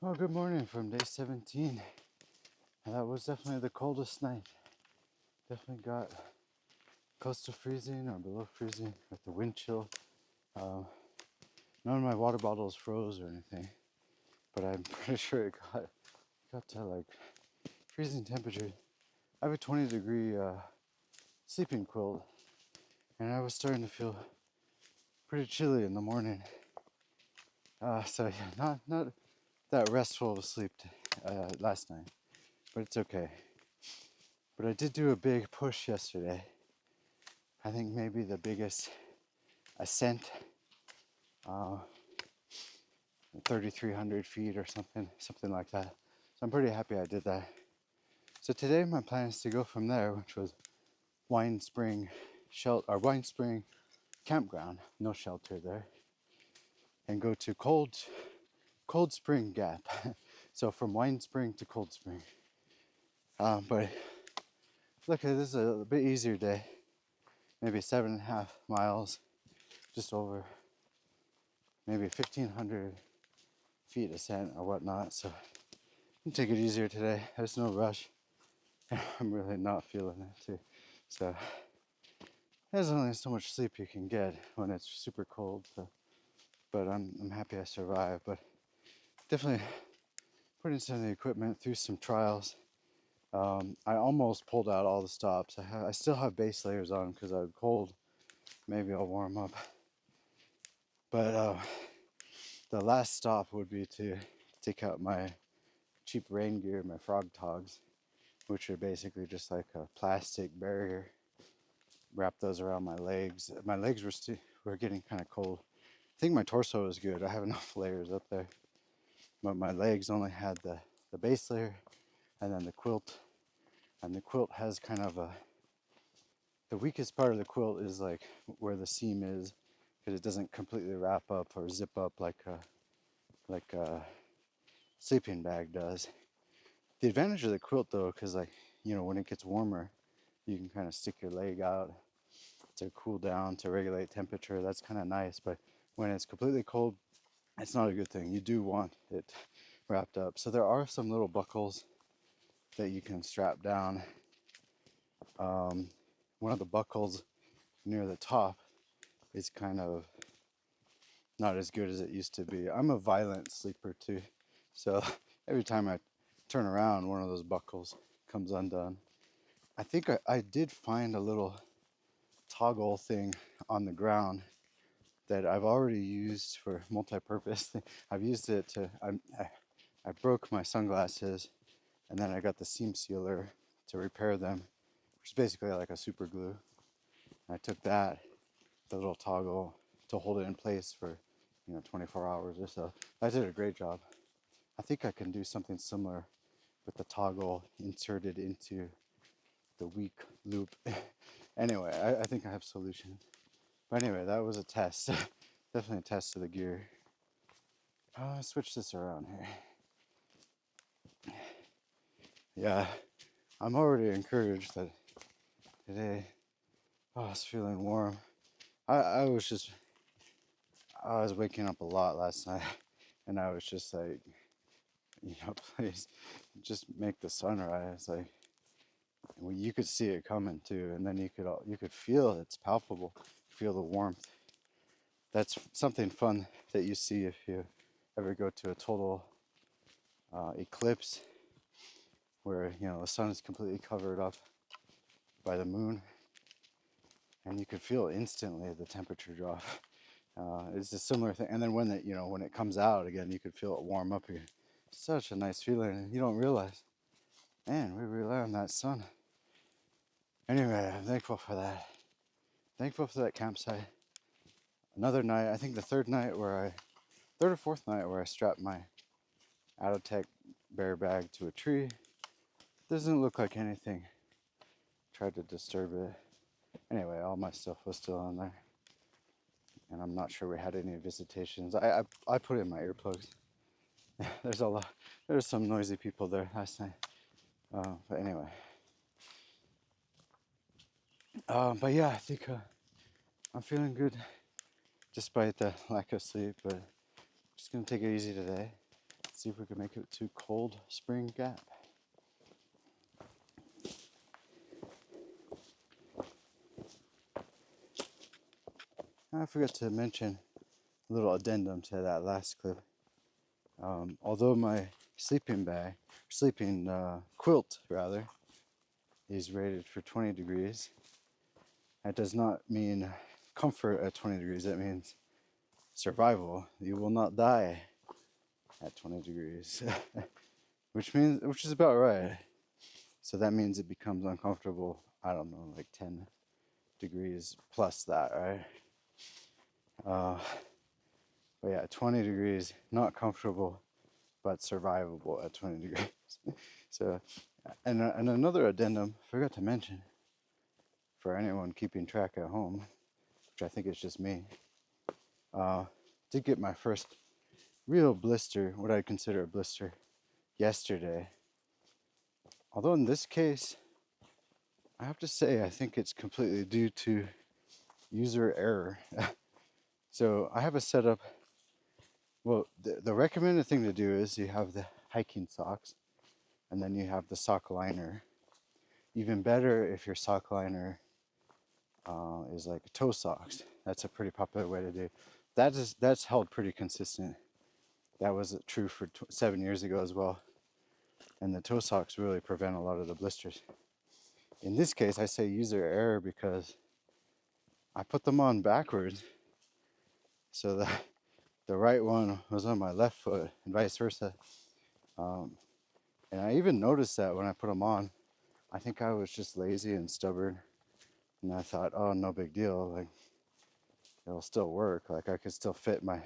Well, good morning from day 17. That was definitely the coldest night. Definitely got close to freezing or below freezing with the wind chill. None of my water bottles froze or anything, but I'm pretty sure it got to like freezing temperature. I have a 20-degree sleeping quilt, and I was starting to feel pretty chilly in the morning. So yeah, not that restful of a sleep last night, but it's okay. But I did do a big push yesterday. I think maybe the biggest ascent, uh, 3,300 feet or something like that. So I'm pretty happy I did that. So today my plan is to go from there, which was Wine Spring Wine Spring campground, no shelter there, and go to Cold Spring Gap. So from Wine Spring to Cold Spring. But look, this is a bit easier day. Maybe 7.5 miles, just over, maybe 1,500 feet ascent or whatnot. So I'm take it easier today. There's no rush. I'm really not feeling it too. So there's only so much sleep you can get when it's super cold. So, but I'm happy I survived. But definitely putting some of the equipment through some trials. I almost pulled out all the stops. I still have base layers on because I'm cold. Maybe I'll warm up. But the last stop would be to take out my cheap rain gear, my frog togs, which are basically just like a plastic barrier. Wrap those around my legs. My legs were getting kind of cold. I think my torso is good. I have enough layers up there, but my legs only had the base layer and then the quilt. And the quilt has kind of the weakest part of the quilt is like where the seam is, because it doesn't completely wrap up or zip up like a sleeping bag does. The advantage of the quilt though, because like when it gets warmer, you can kind of stick your leg out to cool down, to regulate temperature. That's kind of nice. But when it's completely cold, it's not a good thing. You do want it wrapped up. So there are some little buckles that you can strap down. One of the buckles near the top is kind of not as good as it used to be. I'm a violent sleeper too. So every time I turn around, one of those buckles comes undone. I think I did find a little toggle thing on the ground that I've already used for multi-purpose. I've used it I broke my sunglasses, and then I got the seam sealer to repair them, which is basically like a super glue. I took the little toggle, to hold it in place for 24 hours or so. I did a great job. I think I can do something similar with the toggle inserted into the weak loop. Anyway, I think I have solutions. But anyway, that was a test. Definitely a test of the gear. Let's switch this around here. Yeah, I'm already encouraged that today, it's feeling warm. I was waking up a lot last night, and I was just like, please, just make the sun rise. Like, well, you could see it coming too, and then you could feel it's palpable. Feel the warmth. That's something fun that you see if you ever go to a total eclipse, where the sun is completely covered up by the moon, and you can feel instantly the temperature drop. It's a similar thing, and then when it comes out again, you could feel it warm up here. Such a nice feeling, and you don't realize, man, we rely on that sun. Anyway, I'm thankful for that. Thankful for that campsite. Another night, I think the third or fourth night where I strapped my Out-of-Tech bear bag to a tree. Doesn't look like anything tried to disturb it. Anyway, all my stuff was still on there, and I'm not sure we had any visitations. I put in my earplugs. There's some noisy people there last night. But anyway, but yeah, I think I'm feeling good despite the lack of sleep. But just gonna take it easy today. See if we can make it to Cold Spring Gap. I forgot to mention a little addendum to that last clip. Although my sleeping bag, sleeping quilt rather, is rated for 20 degrees, that does not mean comfort at 20 degrees. That means survival. You will not die at 20 degrees, which is about right. So that means it becomes uncomfortable. I don't know, like 10 degrees plus that, right? But yeah, 20 degrees, not comfortable, but survivable at 20 degrees. So, and another addendum, forgot to mention, for anyone keeping track at home, which I think is just me, did get my first real blister, what I consider a blister, yesterday. Although in this case, I have to say, I think it's completely due to user error. So I have a setup. Well, the recommended thing to do is you have the hiking socks, and then you have the sock liner. Even better if your sock liner is like toe socks. That's a pretty popular way to do. That's held pretty consistent. That was true for 7 years ago as well. And the toe socks really prevent a lot of the blisters. In this case, I say user error because I put them on backwards, so the right one was on my left foot and vice versa. And I even noticed that when I put them on. I think I was just lazy and stubborn, and I thought, oh, no big deal. Like, it'll still work. Like, I could still fit my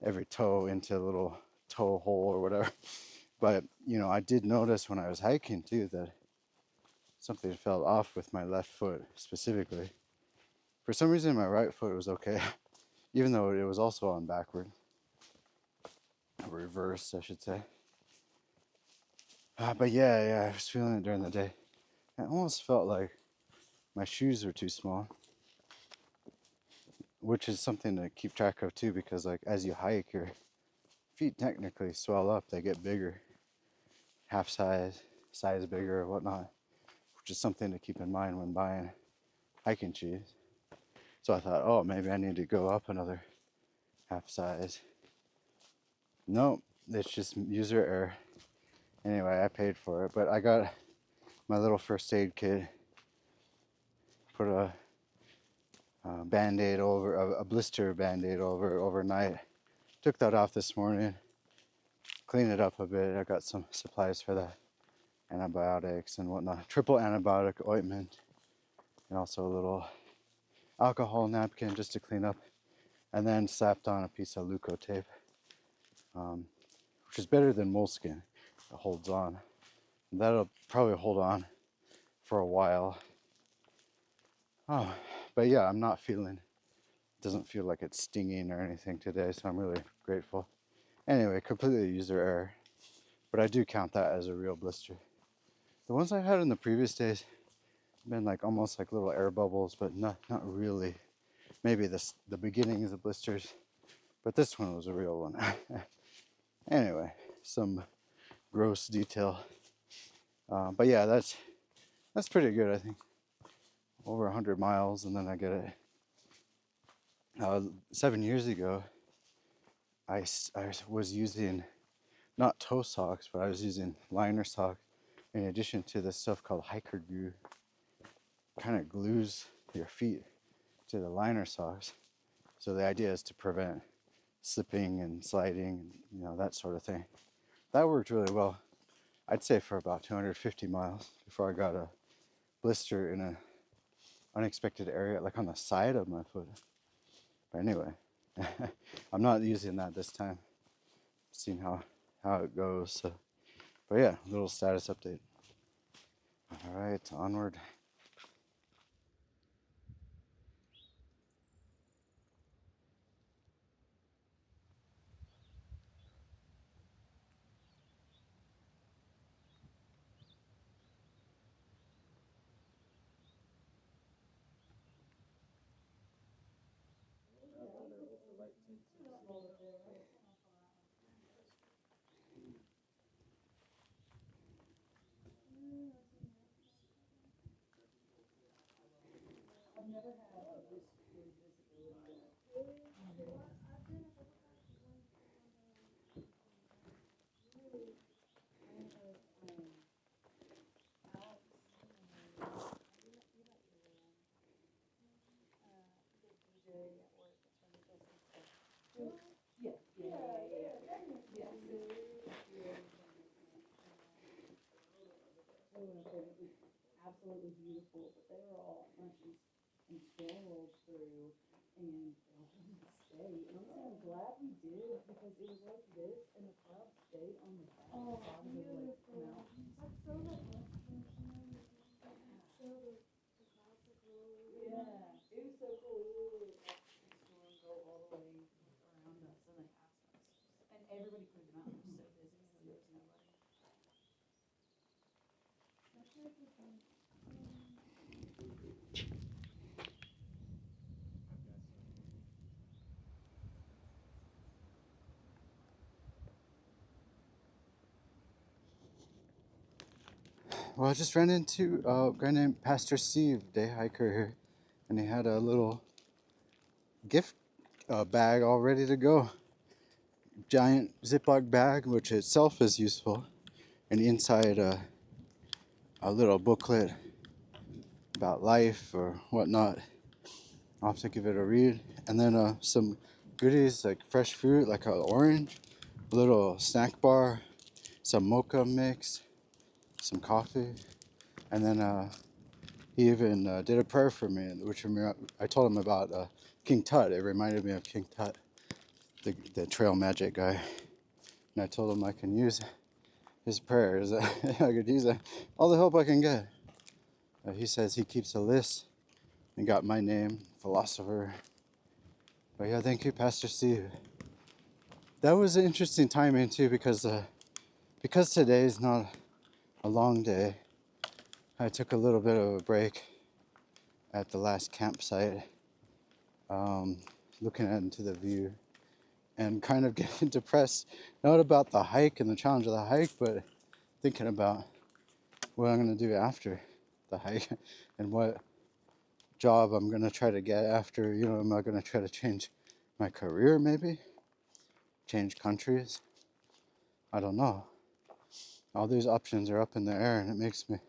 every toe into a little toe hole or whatever. But I did notice when I was hiking too that something fell off with my left foot specifically. For some reason, my right foot was okay, even though it was also on backward, reversed, I should say. But yeah, I was feeling it during the day. I almost felt like my shoes were too small, which is something to keep track of too, because like as you hike, your feet technically swell up. They get bigger, half size bigger or whatnot, which is something to keep in mind when buying hiking shoes. So I thought, oh, maybe I need to go up another half size. Nope, it's just user error. Anyway, I paid for it, but I got my little first aid kit, put a band-aid over, a blister band-aid over overnight. Took that off this morning, cleaned it up a bit. I got some supplies for that, antibiotics and whatnot, triple antibiotic ointment, and also a little alcohol napkin just to clean up, and then slapped on a piece of Leuko tape, which is better than moleskin. It holds on. And that'll probably hold on for a while. Oh, but yeah, I'm not feeling, it doesn't feel like it's stinging or anything today, so I'm really grateful. Anyway, completely user error, but I do count that as a real blister. The ones I had in the previous days have been like almost like little air bubbles, but not really. Maybe the beginnings of blisters, but this one was a real one. Anyway, some gross detail, but yeah, that's pretty good. I think over 100 miles, and then I get it. 7 years ago, I was using not toe socks, but I was using liner socks in addition to this stuff called hiker glue. Kind of glues your feet to the liner socks. So the idea is to prevent slipping and sliding, that sort of thing. That worked really well. I'd say for about 250 miles before I got a blister in an unexpected area, like on the side of my foot. But anyway, I'm not using that this time. Seeing how it goes. So, but yeah, little status update. All right, onward. Well, I just ran into a guy named Pastor Steve, day hiker here, and he had a little gift bag all ready to go. Giant Ziploc bag, which itself is useful, and inside a little booklet about life or whatnot. I'll have to give it a read. And then some goodies like fresh fruit, like an orange, a little snack bar, some mocha mix, some coffee, and then he even did a prayer for me, which I told him about King Tut. It reminded me of King Tut, the trail magic guy. And I told him I can use his prayers. I could use all the help I can get. He says he keeps a list and got my name, Philosopher. But yeah, thank you, Pastor Steve. That was an interesting timing too, because today is not a long day. I took a little bit of a break at the last campsite, um, looking into the view and kind of getting depressed, not about the hike and the challenge of the hike, but thinking about what I'm going to do after the hike and what job I'm going to try to get after. Am I going to try to change my career, maybe? Change countries? I don't know. All these options are up in the air, and it makes me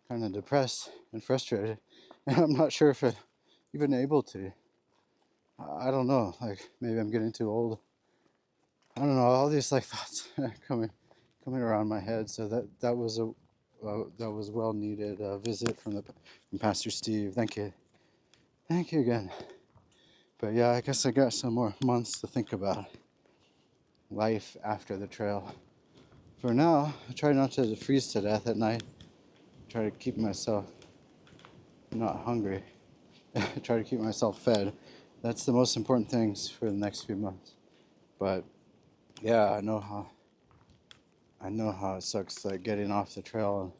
kind of depressed and frustrated. And I'm not sure if I'm even able to. I don't know. Like, maybe I'm getting too old. I don't know. All these like thoughts coming around my head. So that was that was well needed visit from Pastor Steve. Thank you again. But yeah, I guess I got some more months to think about life after the trail. For now, I try not to freeze to death at night. Try to keep myself not hungry. Try to keep myself fed. That's the most important things for the next few months. But yeah, I know how it sucks, like getting off the trail and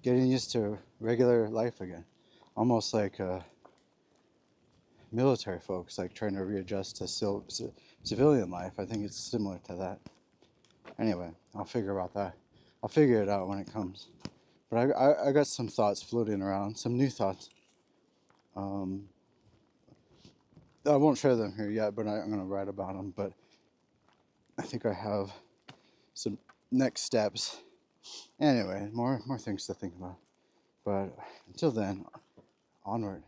getting used to regular life again. Almost like military folks, like trying to readjust to civilian life. I think it's similar to that. Anyway, I'll figure out that. I'll figure it out when it comes. But I got some thoughts floating around, some new thoughts. I won't share them here yet, but I'm going to write about them. But I think I have some next steps. Anyway, more things to think about. But until then, onward.